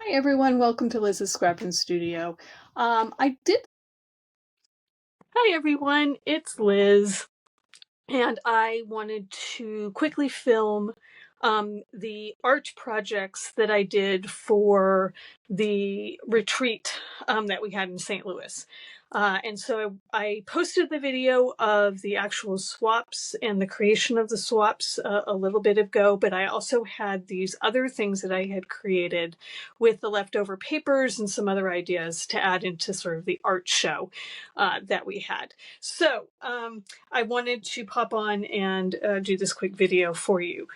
Hi everyone, welcome to Liz's Scrapping Studio. Hi everyone, it's Liz, and I wanted to quickly film the art projects that I did for the retreat that we had in St. Louis. And so I posted the video of the actual swaps and the creation of the swaps a little bit ago, but I also had these other things that I had created with the leftover papers and some other ideas to add into sort of the art show that we had. So I wanted to pop on and do this quick video for you.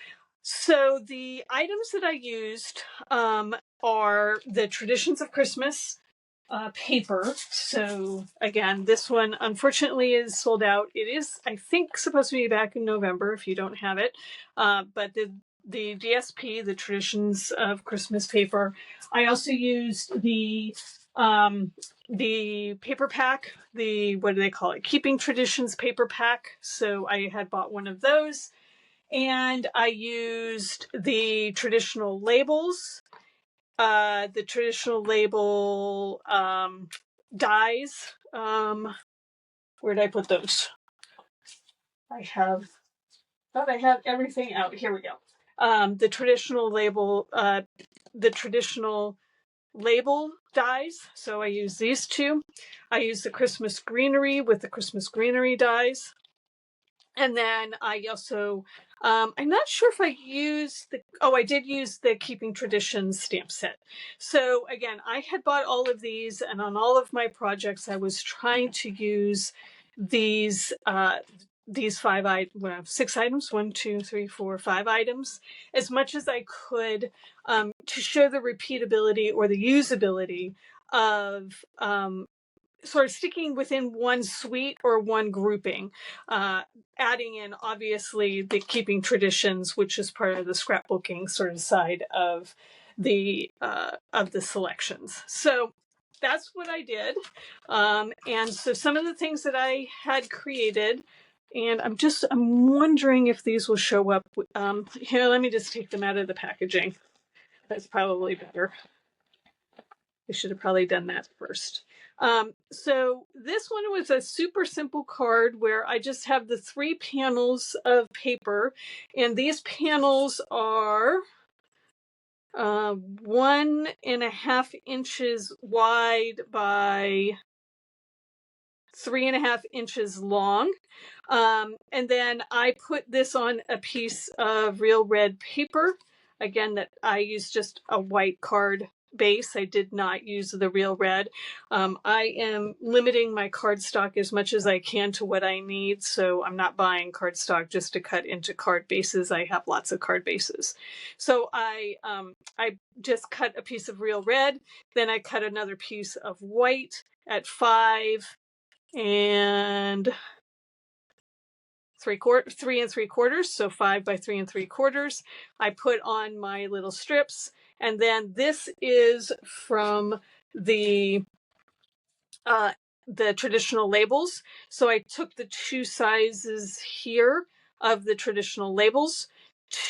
So the items that I used are the Traditions of Christmas paper. So again, this one unfortunately is sold out. It is, I think, supposed to be back in November if you don't have it. But the DSP, the Traditions of Christmas paper. I also used the paper pack, what do they call it? Keeping Traditions paper pack. So I had bought one of those. And I used the traditional labels. The traditional label dies. Where did I put those? I have everything out. Here we go. The traditional label dies. So I use these two. I use the Christmas greenery with the Christmas greenery dies. And then I also, I'm not sure if I used I did use the Keeping Traditions stamp set. So again, I had bought all of these, and on all of my projects, I was trying to use these 6 items, 1, 2, 3, 4, 5 items, as much as I could to show the repeatability or the usability of sort of sticking within one suite or one grouping, adding in obviously the Keeping Traditions, which is part of the scrapbooking sort of side of the selections. So that's what I did. And so some of the things that I had created, and I'm wondering if these will show up. Here, let me just take them out of the packaging. That's probably better. I should have probably done that first. So this one was a super simple card where I just have the 3 panels of paper, and these panels are 1.5 inches wide by 3.5 inches long. And then I put this on a piece of real red paper. Again, that I used just a white card base. I did not use the real red. I am limiting my cardstock as much as I can to what I need, so I'm not buying cardstock just to cut into card bases. I have lots of card bases. So I just cut a piece of real red, then I cut another piece of white at 5 and 3 3/3, so 5 by 3 3/4. I put on my little strips, and then this is from the traditional labels. So I took the 2 sizes here of the traditional labels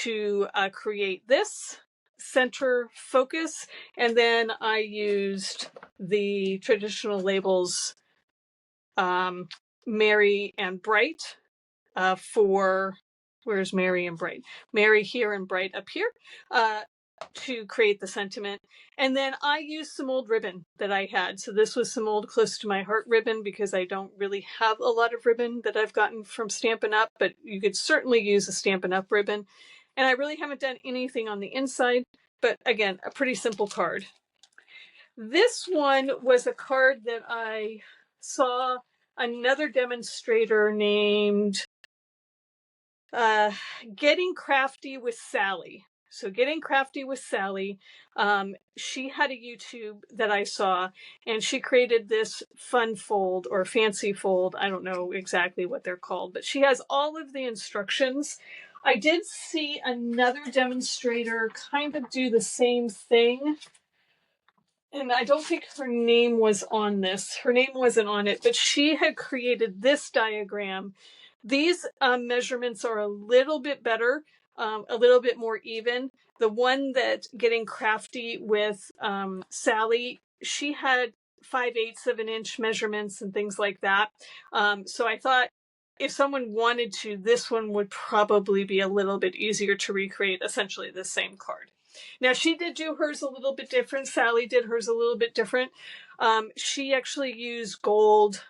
to create this center focus, and then I used the traditional labels Merry and Bright for, where's Merry and Bright? Merry here and Bright up here to create the sentiment. And then I used some old ribbon that I had. So this was some old Close to My Heart ribbon, because I don't really have a lot of ribbon that I've gotten from Stampin' Up, but you could certainly use a Stampin' Up ribbon. And I really haven't done anything on the inside, but again, a pretty simple card. This one was a card that I saw another demonstrator named Getting Crafty with Sally. So Getting Crafty with Sally, she had a YouTube that I saw, and she created this fun fold or fancy fold. I don't know exactly what they're called, but she has all of the instructions. I did see another demonstrator kind of do the same thing, and I don't think her name was on this. Her name wasn't on it, but she had created this diagram. These measurements are a little bit better, a little bit more even. the one that Getting Crafty with Sally, she had 5/8 of an inch measurements and things like that. So I thought if someone wanted to, this one would probably be a little bit easier to recreate, essentially the same card. Now, she did do hers a little bit different. Sally did hers a little bit different. She actually used gold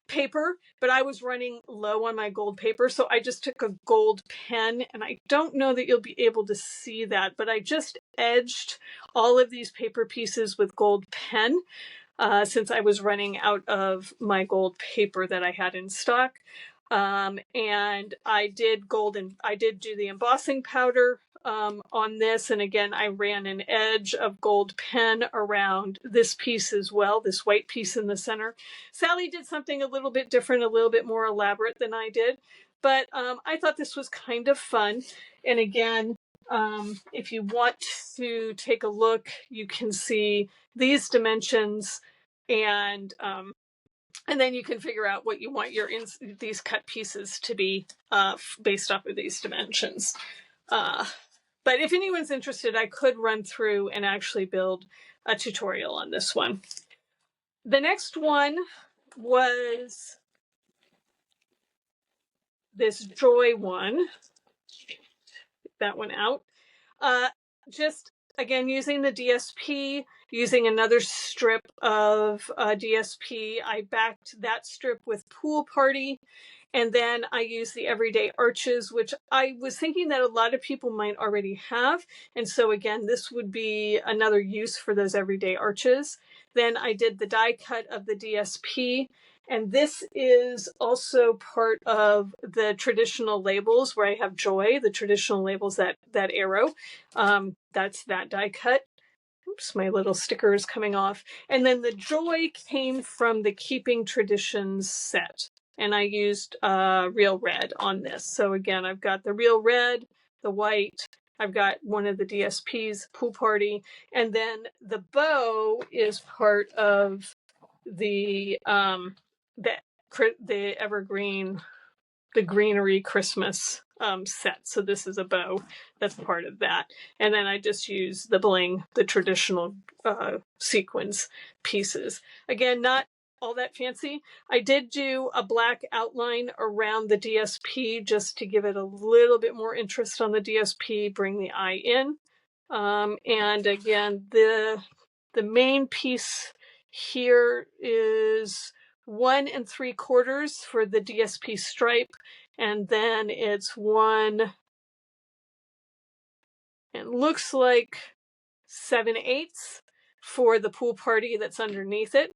paper, but I was running low on my gold paper, so I just took a gold pen, and I don't know that you'll be able to see that, but I just edged all of these paper pieces with gold pen since I was running out of my gold paper that I had in stock. And I did do the embossing powder on this. And again, I ran an edge of gold pen around this piece as well, this white piece in the center. Sally did something a little bit different, a little bit more elaborate than I did. But I thought this was kind of fun. And again, if you want to take a look, you can see these dimensions, and then you can figure out what you want these cut pieces to be based off of these dimensions. But if anyone's interested, I could run through and actually build a tutorial on this one. The next one was this Joy one. Get that one out. Just again, using the DSP, using another strip of DSP. I backed that strip with Pool Party, and then I used the Everyday Arches, which I was thinking that a lot of people might already have. And so again, this would be another use for those Everyday Arches. Then I did the die cut of the DSP. And this is also part of the traditional labels where I have Joy, the traditional labels, that arrow. That's that die cut. Oops, my little sticker is coming off. And then the Joy came from the Keeping Traditions set. And I used real red on this. So again, I've got the real red, the white, I've got one of the DSPs, Pool Party, and then the bow is part of the evergreen, the greenery Christmas set. So this is a bow that's part of that. And then I just use the bling, the traditional sequins pieces. Again, not all that fancy. I did do a black outline around the DSP just to give it a little bit more interest on the DSP, bring the eye in. And again, the main piece here is 1 3/4 for the DSP stripe, and then it's 1, it looks like 7/8 for the Pool Party that's underneath it.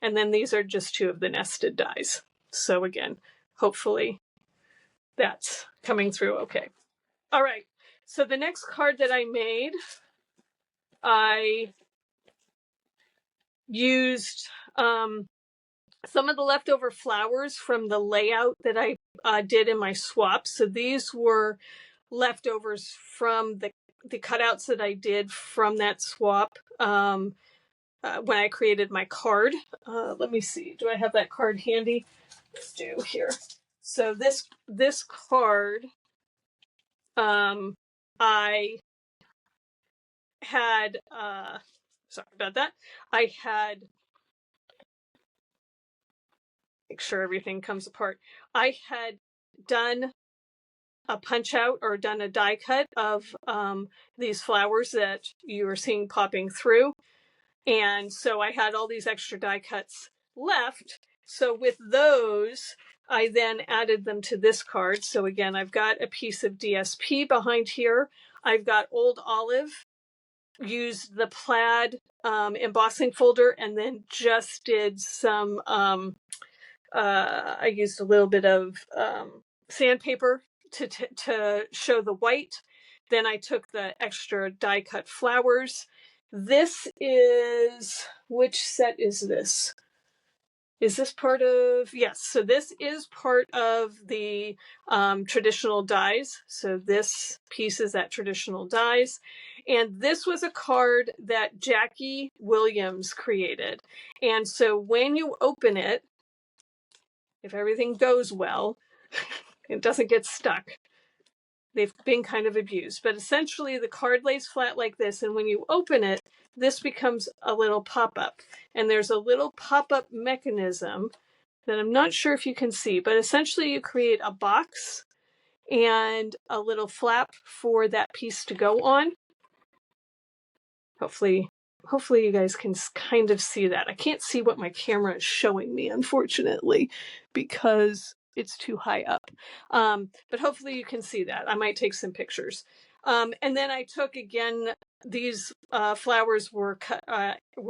And then these are just 2 of the nested dies. So again, hopefully that's coming through okay. All right, so the next card that I made, I used some of the leftover flowers from the layout that I did in my swap. So these were leftovers from the cutouts that I did from that swap when I created my card. Let me see, do I have that card handy? I do here. So this card, I had, sorry about that, I had, make sure everything comes apart. I had done a punch out or done a die cut of these flowers that you are seeing popping through. And so I had all these extra die cuts left. So with those, I then added them to this card. So again, I've got a piece of DSP behind here. I've got Old Olive, used the plaid embossing folder, and then just did some, I used a little bit of sandpaper to show the white. Then I took the extra die cut flowers. This is, which set is this? Is this part of, yes, so this is part of the traditional dies. So this piece is that traditional dies. And this was a card that Jackie Williams created. And so when you open it, if everything goes well, it doesn't get stuck. they've been kind of abused. But essentially the card lays flat like this, and when you open it, this becomes a little pop-up. And there's a little pop-up mechanism that I'm not sure if you can see, but essentially you create a box and a little flap for that piece to go on. Hopefully you guys can kind of see that. I can't see what my camera is showing me, unfortunately, because it's too high up. But hopefully you can see that. I might take some pictures. And then I took, again, these flowers were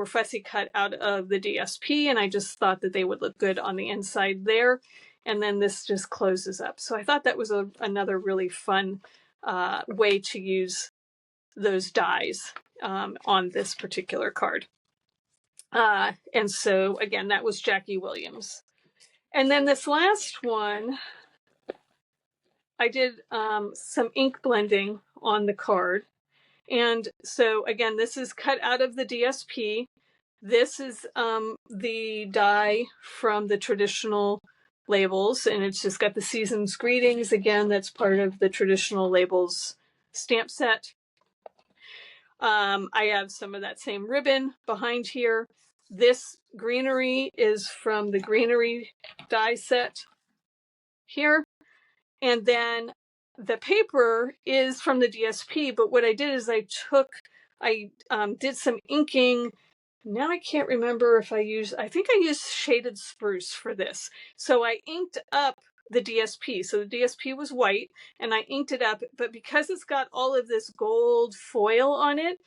fussy cut out of the DSP, and I just thought that they would look good on the inside there. And then this just closes up. So I thought that was another really fun way to use those dies on this particular card. And so again, that was Jackie Williams. And then this last one, I did some ink blending on the card. And so again, this is cut out of the DSP. This is the die from the traditional labels, and it's just got the season's greetings. Again, that's part of the traditional labels stamp set. I have some of that same ribbon behind here. This greenery is from the greenery die set here. And then the paper is from the DSP, but what I did is I did some inking. Now I can't remember if I think I used shaded spruce for this. So I inked up the DSP. So the DSP was white and I inked it up, but because it's got all of this gold foil on it,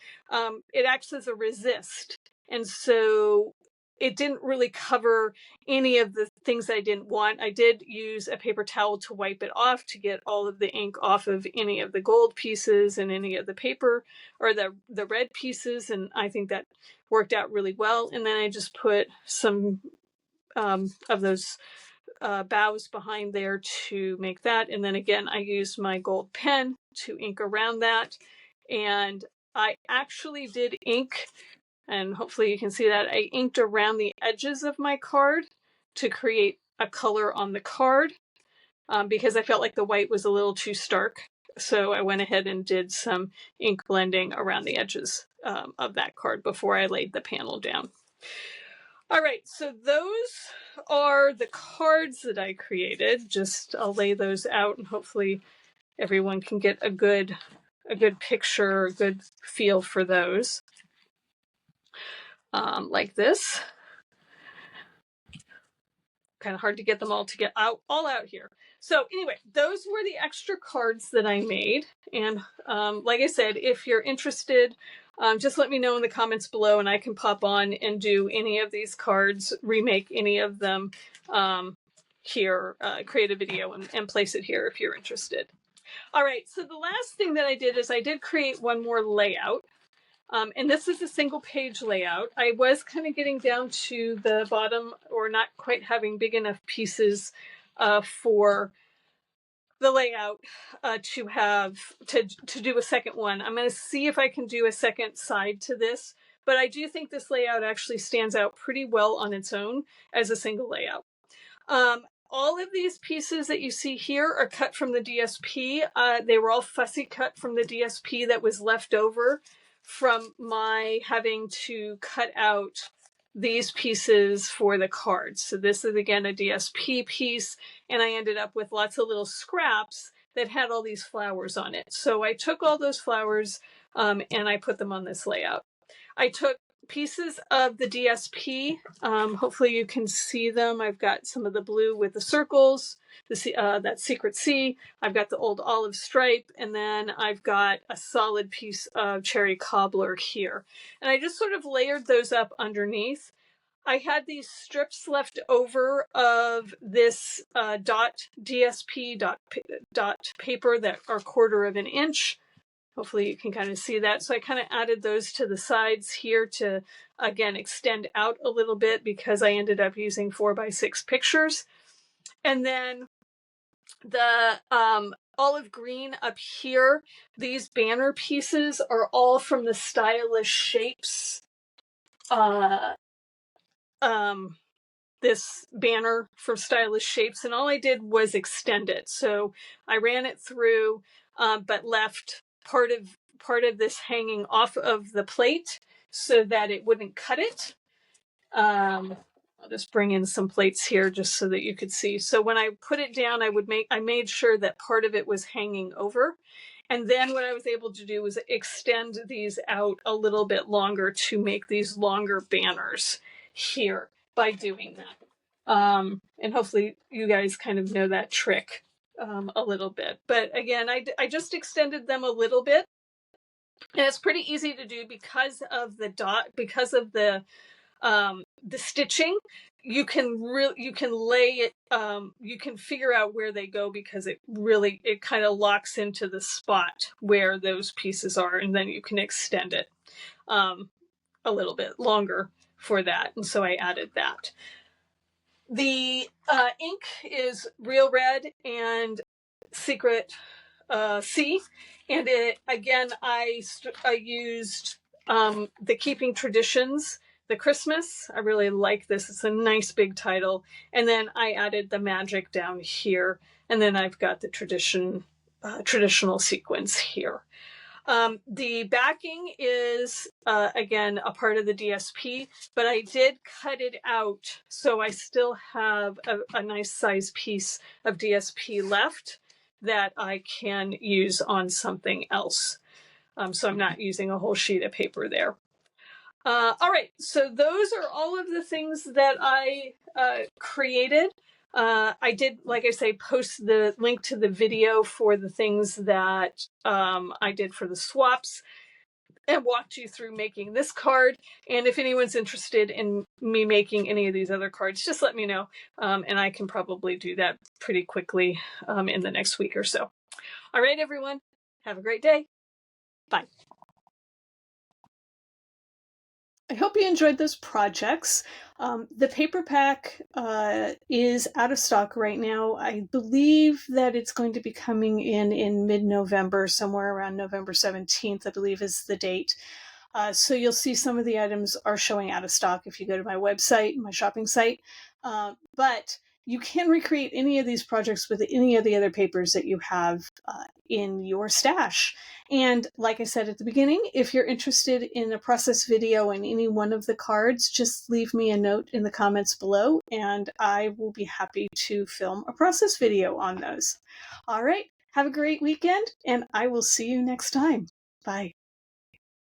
it acts as a resist. And so it didn't really cover any of the things that I didn't want. I did use a paper towel to wipe it off to get all of the ink off of any of the gold pieces and any of the paper or the red pieces. And I think that worked out really well. And then I just put some of those bows behind there to make that. And then again, I used my gold pen to ink around that. And I actually did ink, and hopefully you can see that, I inked around the edges of my card to create a color on the card because I felt like the white was a little too stark. So I went ahead and did some ink blending around the edges of that card before I laid the panel down. All right, so those are the cards that I created. Just I'll lay those out and hopefully everyone can get a good picture, a good feel for those. Like this. Kind of hard to get them all to get all out here. So anyway, those were the extra cards that I made. And like I said, if you're interested, just let me know in the comments below and I can pop on and do any of these cards, remake any of them here, create a video and place it here if you're interested. All right, so the last thing that I did is I did create one more layout. And this is a single page layout. I was kind of getting down to the bottom or not quite having big enough pieces for the layout to do a second one. I'm going to see if I can do a second side to this, but I do think this layout actually stands out pretty well on its own as a single layout. All of these pieces that you see here are cut from the DSP. They were all fussy cut from the DSP that was left over from my having to cut out these pieces for the cards. So this is again a DSP piece, and I ended up with lots of little scraps that had all these flowers on it. So I took all those flowers and I put them on this layout. I took pieces of the DSP. Hopefully you can see them. I've got some of the blue with the circles, that secret C. I've got the old olive stripe, and then I've got a solid piece of cherry cobbler here. And I just sort of layered those up underneath. I had these strips left over of this dot DSP dot paper that are 1/4 of an inch. Hopefully you can kind of see that. So I kind of added those to the sides here to, again, extend out a little bit because I ended up using 4x6 pictures. And then the olive green up here, these banner pieces are all from the Stylish Shapes. This banner for Stylish Shapes, and all I did was extend it. So I ran it through but left part of this hanging off of the plate so that it wouldn't cut it. I'll just bring in some plates here just so that you could see. So when I put it down, I made sure that part of it was hanging over. And then what I was able to do was extend these out a little bit longer to make these longer banners here by doing that. And hopefully you guys kind of know that trick a little bit. But again, I just extended them a little bit. And it's pretty easy to do because of the stitching. You can lay it, you can figure out where they go because it kind of locks into the spot where those pieces are, and then you can extend it a little bit longer for that. And so I added that. The ink is Real Red and Secret C, and I used the Keeping Traditions, the Christmas. I really like this. It's a nice big title. And then I added the magic down here. And then I've got the traditional sequence here. The backing is, again, a part of the DSP, but I did cut it out. So I still have a nice size piece of DSP left that I can use on something else. So I'm not using a whole sheet of paper there. All right, so those are all of the things that I created. I did, like I say, post the link to the video for the things that I did for the swaps and walked you through making this card. And if anyone's interested in me making any of these other cards, just let me know. And I can probably do that pretty quickly in the next week or so. All right, everyone, have a great day. Bye. I hope you enjoyed those projects. The paper pack is out of stock right now. I believe that it's going to be coming in mid-November, somewhere around November 17th, I believe is the date. So you'll see some of the items are showing out of stock if you go to my website, my shopping site. But you can recreate any of these projects with any of the other papers that you have in your stash. And like I said at the beginning, if you're interested in a process video on any one of the cards, just leave me a note in the comments below and I will be happy to film a process video on those. All right, have a great weekend and I will see you next time. Bye.